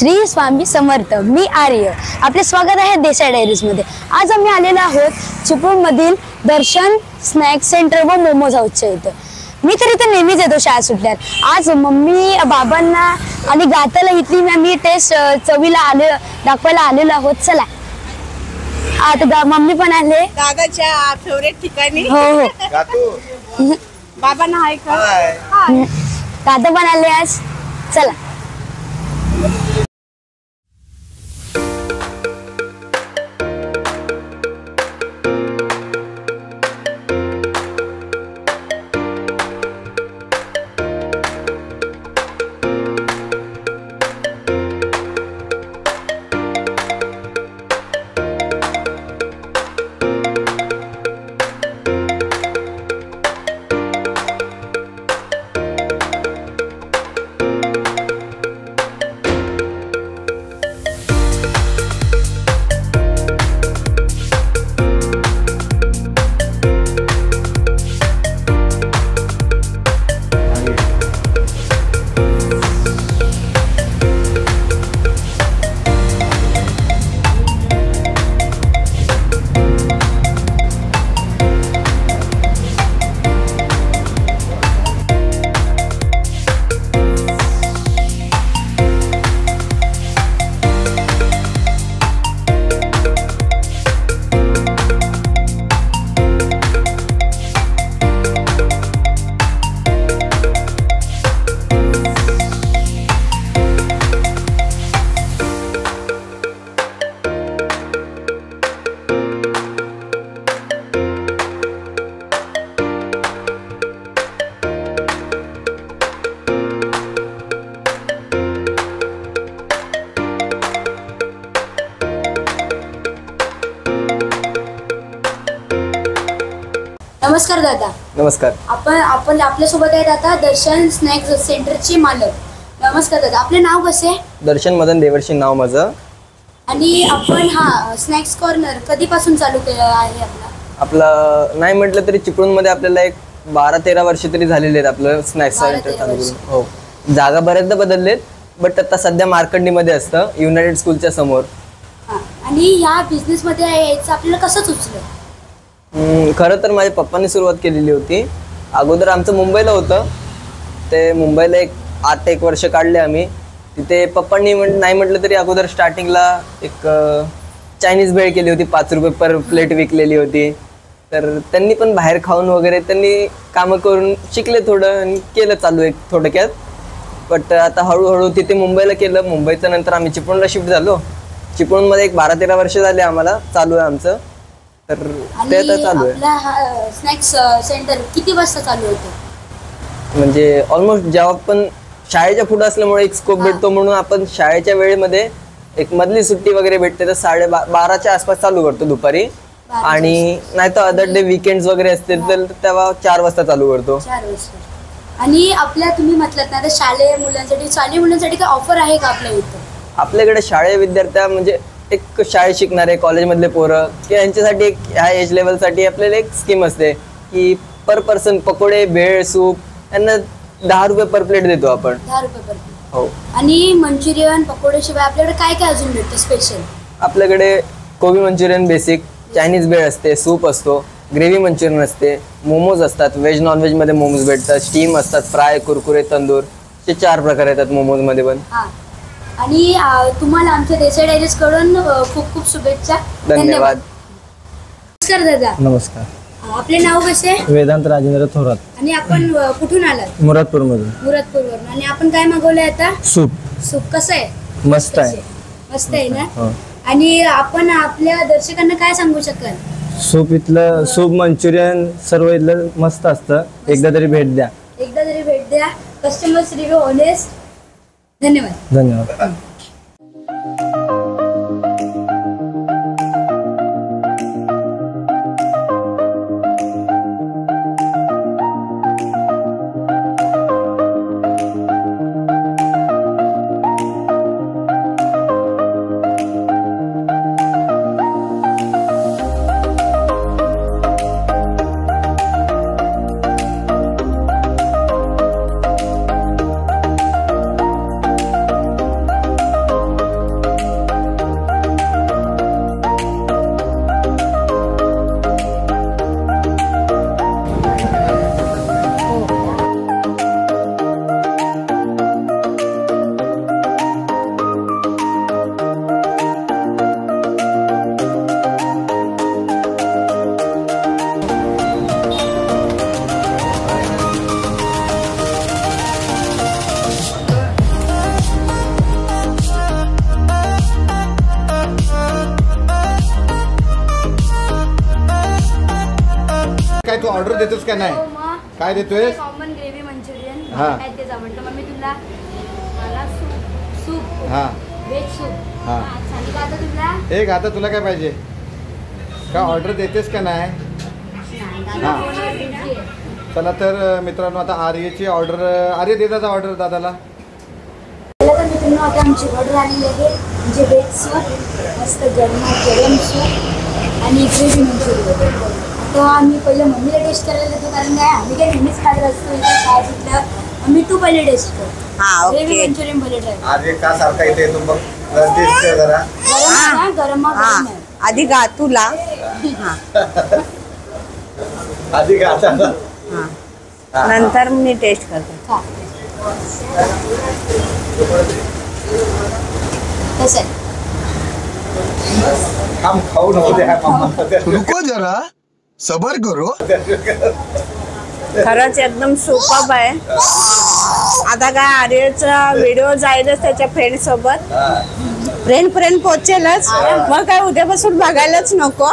श्री स्वामी समर्थ। मी आर्य, आपले स्वागत आहे देसाई डायरीज मध्ये। आज आम्ही आलेलो आहोत चिपळूण मधील दर्शन स्नॅक सेंटर व मोमोज हाऊसच्या इथे। मी तर इथे नेहमीच येतो शाळा सुटल्यावर। आज मम्मी बाबांना आणि गाताला इथली मी टेस्ट चवीला दाखवायला आलेलो आहोत। चला आता मम्मी पण आले दादाच्या फेवरेट ठिकाणी। हो हो गातू बाबांना हाय का? दादा पण आले आज। चला नमस्कार दादा। नमस्कार। आपण आपल्या सोबत आहेत आता दर्शन स्नॅक सेंटरचे मालक। नमस्कार दादा, आपले नाव कसे? दर्शन मदन देवर्षी नाव माझं। आणि आपण हा स्नॅक्स कॉर्नर कधीपासून चालू केलं आहे आपलं नाही म्हटलं तरी चिपळूण मध्ये आपल्याला एक 12-13 वर्ष तरी झालेले आहेत आपलं स्नॅक्स सेंटर चालू करून। हो, जागा बऱ्याचदा बदललेत, बट आता सध्या मार्कंडी मध्ये असतं, युनायटेड स्कूलच्या समोर। आणि ह्या बिझनेस मध्ये यायचं आपल्याला कसं सुचलं? खरं तर माझ्या पप्पांनी सुरुवात केलेली होती। अगोदर आमचं मुंबईला होतं, ते मुंबईला 8-1 वर्ष काढले आम्ही तिथे। पप्पांनी नाही म्हटलं तरी अगोदर स्टार्टिंगला एक चायनीज भेळ केली होती, 5 रुपये पर प्लेट विकलेली होती। तर त्यांनी पण बाहेर खाऊन वगैरे त्यांनी कामं करून शिकले थोडं आणि केलं चालू एक थोडक्यात। बट आता हळूहळू तिथे मुंबईला केलं, मुंबईच्या नंतर आम्ही चिपळूणला शिफ्ट झालो। चिपळूणमध्ये एक 12-13 वर्ष झाले आम्हाला चालू आहे आमचं। तर ते आता चालू आहे। आपला स्नॅक्स सेंटर किती वाजता चालू होतं? म्हणजे ऑलमोस्ट जेव्हा पण शाळेच्या पुढे असल्यामुळे एक स्कोप भेटतो म्हणून आपण शाळेच्या वेळेमध्ये एक मधली सुट्टी वगैरे भेटते तर 12:30च्या आसपास चालू करतो दुपारी। आणि नाही तर अदर डे वीकेंड्स वगैरे असतील तर तेव्हा 4 वाजता चालू करतो। 4 वाजता। आणि आपल्या तुम्ही म्हटलात ना शालेय मुलांसाठी काय ऑफर आहे का आपल्या इथं? आपल्याकडे शाळेय विद्यार्थ्या म्हणजे एक शाळेत शिकणारे कॉलेजमधले पोरं की यांच्यासाठी एक ह्या एज लेवलसाठी आपल्याला एक स्कीम असते की पर पर्सन पकोडे भेळ सूप यांना 10 रुपये पर प्लेट देतो आपण। 10 रुपये पर प्लेट। हो। आणि मंचुरियन पकोडे शिवाय आपल्याकडे काय काय अजून भेटतं स्पेशल? आपल्याकडे कोबी मंचुरियन बेसिक, चायनीज भेळ असते, सूप असतो, ग्रेव्ही मंचुरियन असते, मोमोज असतात, व्हेज नॉन व्हेज मध्ये मोमोज भेटतात, स्टीम असतात, फ्राय, कुरकुरे, तंदूर, हे 4 प्रकार येतात मोमोज मध्ये पण। आणि तुम्हाला आमच्या देसाई डायरीज कडून खूप खूप शुभेच्छा। धन्यवाद। नमस्कार दादा। नमस्कार। आपले नाव कसे? वेदांत राजेंद्र थोरात। आणि आपण कुठून आलात? मुरादपूर मधून। मुरादपूरवरून। आणि आपण काय मागवलंय आता? सूप। सूप कसं आहे? मस्त आहे। मस्त आहे ना? आणि आपण आपल्या दर्शकांना काय सांगू शकाल? सूप इथलं सूप मंचुरियन सर्व इथलं मस्त असतं, एकदा तरी भेट द्या। एकदा तरी भेट द्या। Customers review honest. धन्यवाद। धन्यवाद। तू ऑर्डर देतोस का नाही? काय देतोय? कॉमन ग्रेव्ही मंचुरियन हा. तेच आवडतं. मम्मी तुला मला सूप हा व्हेज सूप हा आणि का आता तुला एक आता तुला काय पाहिजे? का ऑर्डर देतेस का नाही? हा चला तर मित्रांनो आता आर्यची ऑर्डर आर्य दे दादा ऑर्डर दादाला. तर मित्रांनो आता आमची ऑर्डर आलेली आहे म्हणजे व्हेज सूप मस्त गरम सूप आणि ग्रेव्ही मंचुरियन. आता आम्ही पहिलं मम्मीला टेस्ट करायला देतो कारण काय आम्ही काय नेहमीच खात असतो इथे काय सुटलं. मम्मी तू पहिले टेस्ट कर. हा ग्रेव्ही ओके. मंचुरियन पहिले ट्राय आर्य का सारखा इथे येतो मग टेस्ट कर जरा. गरम आहे ना गरम हा आहे. आधी गा तुला. हा आधी का आता? हा नंतर मी टेस्ट करते. खा. कसं आहे? हम खाऊ नव्हते. रुको जरा सबर करो. खरंच एकदम सुपर्ब आहे. आता काय आर्यचा व्हिडिओ जाईलच त्याच्या फ्रेंड सोबत. फ्रेंड पोहोचेलच. मग काय उद्यापासून बघायलाच नको.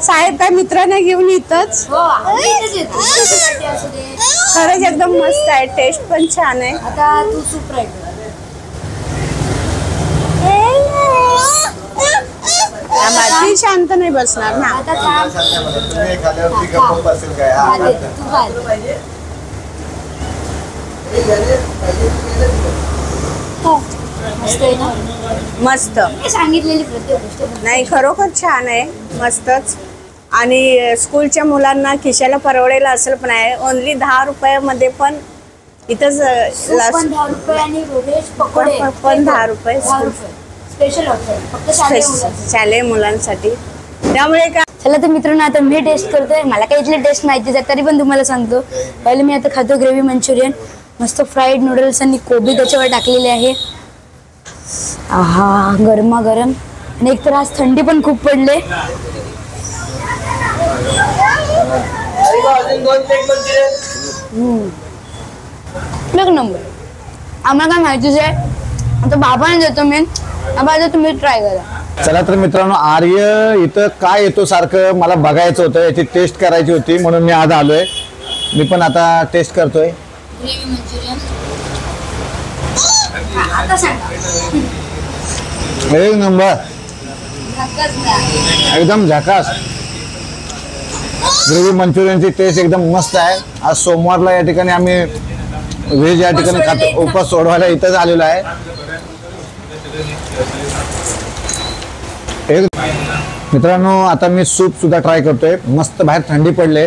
साहेब काय मित्रांना घेऊन येतच. हो आम्ही इथेच येतो. तुझ्यासाठी असू दे. खरंच एकदम मस्त आहे. टेस्ट पण छान आहे. आता तू सूप ट्राय कर. ती शांत नाही बसणार ना. आता खा. तुम्ही खाल्यावरती गप्प बसेल काय? खा दे. तू खा. खा. मस्त आहे ना? मस्त मी सांगितलेली प्रत्येक गोष्ट. नाही खरोखर छान आहे. मस्तच. आणि स्कूलच्या मुलांना खिशाला परवडेल असेल पण आहे. ओनली 10 रुपयामध्ये पण इथंच सूप पण 10 रुपये आणि व्हेज पकोडे पण 10 रुपये. 10 रुपये स्पेशल ऑफर फक्त शालेय मुलांसाठी. शालेय मुलांसाठी. त्यामुळे काय चला तर मित्रांनो आता मी टेस्ट करतोय. मला काही इथली टेस्ट माहितीच आहे तरी पण तुम्हाला सांगतो. पहिले मी आता खातो ग्रेव्ही मंचुरियन. मस्त फ्राईड नूडल्स आणि कोबी त्याच्यावर टाकलेले आहे. आहा गरमागरम. आणि एक तर आज थंडी पण खूप पडले. अजून 2 प्लेट मंचुरियन. एक नंबर. आम्हाला काय माहितीच आहे. आता बाबाने देतो मी. बाबा आता तुम्ही ट्राय करा. चला तर मित्रांनो आर्य इथं काय येतो सारखं मला बघायचं होतं, याची टेस्ट करायची होती म्हणून मी आज आलोय. मी पण आता टेस्ट करतोय. ग्रेव्ही मंचुरियन आता सांगा. एक नंबर एकदम झकास. ग्रेव्ही मंचुरियनची टेस्ट एकदम मस्त आहे. आज सोमवारला या ठिकाणी आम्ही व्हेज या ठिकाणी खातो. उपवास सोडवायला इथंच आलेलो आहे. मित्रांनो आता मी सूप सुद्धा ट्राय करतोय. मस्त बाहेर थंडी पडले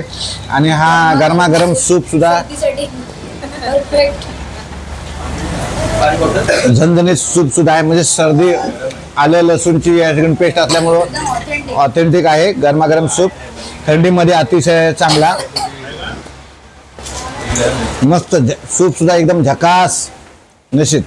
आणि हा गरमागरम सूप सुद्धा परफेक्ट. झणझणीत सूप सुद्धा आहे. म्हणजे सर्दी आलं लसूणची या ठिकाणी पेस्ट असल्यामुळं ऑथेंटिक आहे. गरमागरम सूप थंडीमध्ये अतिशय चांगला. मस्त सूप सुद्धा एकदम झकास निश्चित.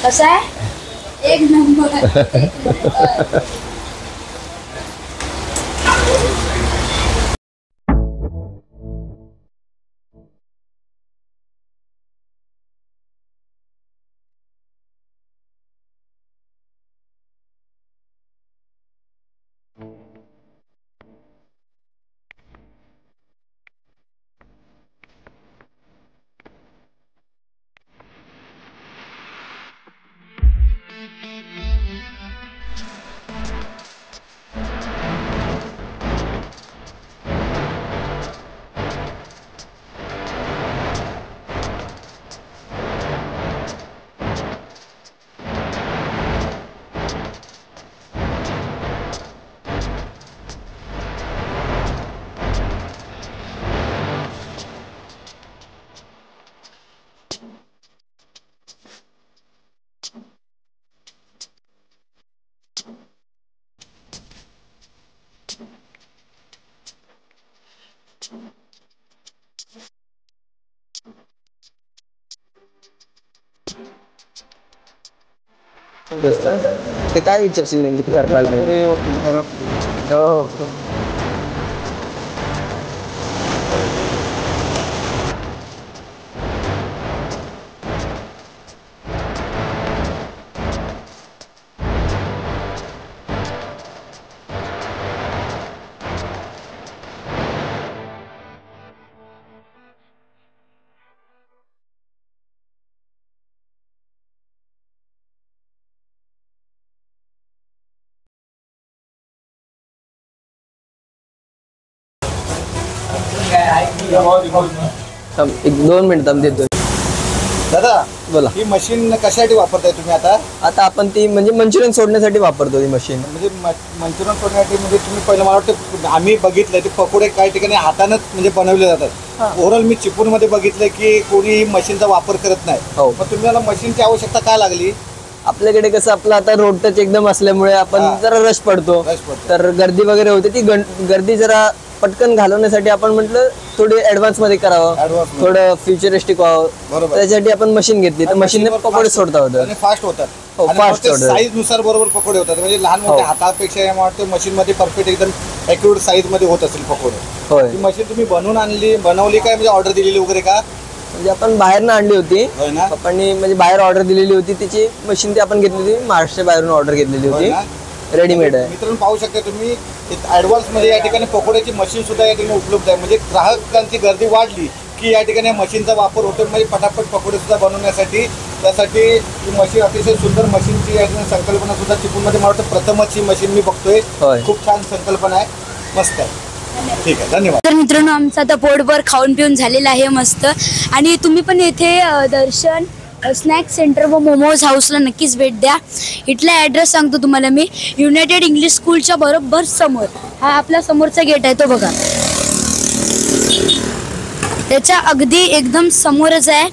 कसं आहे? एक नंबर. ते काय विचारशील नेमकी हो. एक 2 मिनिट देतो. दादा बोला. ही मशीन कशासाठी वापरताय तुम्ही आता? आता आपण ती म्हणजे मंचुरियन सोडण्यासाठी वापरतो ती मशीन. म्हणजे मंचुरियन सोडण्यासाठी म्हणजे तुम्ही पहिलं मला वाटतं आम्ही बघितलंय ते पकोडे काही ठिकाणी हातानंच म्हणजे बनवले जातात. ओव्हरऑल मी चिपळूणमध्ये बघितलंय की कोणी मशीनचा वापर करत नाही. हो. मग तुम्हाला मशीनची आवश्यकता का लागली? आपल्याकडे कसं आपलं आता रोड टच एकदम असल्यामुळे आपण जरा रश पडतो. तर गर्दी वगैरे होते, ती गर्दी जरा पटकन घालवण्यासाठी आपण म्हटलं थोडी ऍडव्हान्स मध्ये करावं, थोडं फ्युचरिस्टिक व्हावं. त्याच्यासाठी आपण मशीन घेतली. तर मशीनने पकोडे सोडता होतं. फास्ट होतात. हो, फास्ट होतात. साईज नुसार बरोबर पकोडे होतात. म्हणजे लहान मोठ्या हातापेक्षा मला वाटतं मशीन मध्ये परफेक्ट एकदम ॲक्युरेट साईज मध्ये होत असेल पकोडे. होय. ती मशीन तुम्ही बनवली काय म्हणजे ऑर्डर दिलेली वगैरे का? म्हणजे आपण बाहेरनं आणली होती. पप्पांनी म्हणजे बाहेर ऑर्डर दिलेली होती. तिची मशीन ती आपण घेतली होती. महाराष्ट्र बाहेरून ऑर्डर घेतलेली होती. रेडीमेड आहे. मित्रांनो पाहू शकता तुम्ही ऍडव्हान्स मध्ये या ठिकाणी पकोड्याची मशीन सुद्धा या ठिकाणी उपलब्ध आहे. म्हणजे ग्राहकांची गर्दी वाढली की या ठिकाणी मशीनचा वापर होतो. म्हणजे पटापट पकोडे सुद्धा बनवण्यासाठी त्यासाठी ही मशीन अतिशय सुंदर मशीनची या ठिकाणी संकल्पना सुद्धा चिपळूणमध्ये मला वाटतं प्रथमच ही मशीन मी बघतोय. खूप छान संकल्पना आहे, मस्त आहे. ठीक आहे, धन्यवाद. तर मित्रांनो आमचं आता पोटभर खाऊन पिऊन झालेलं आहे मस्त. आणि तुम्ही पण येथे दर्शन स्नॅक सेंटर व मोमोज हाऊसला नक्कीच भेट द्या. इथला ॲड्रेस सांगतो तुम्हाला मी. युनायटेड इंग्लिश स्कूलच्या बरोबर समोर हा आपला समोरचा गेट आहे तो बघा. त्याच्या अगदी एकदम समोरच आहे.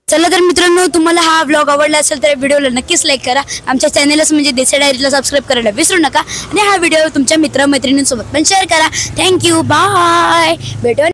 चला तर मित्रांनो, तुम्हाला हा व्लॉग आवडला असेल तर व्हिडिओला नक्कीच लाईक करा. आमच्या चॅनलच म्हणजे देसाई डायरीला सबस्क्राईब करायला विसरू नका. आणि हा व्हिडिओ तुमच्या मित्रमैत्रिणींसोबत पण शेअर करा. Thank you, bye. भेटू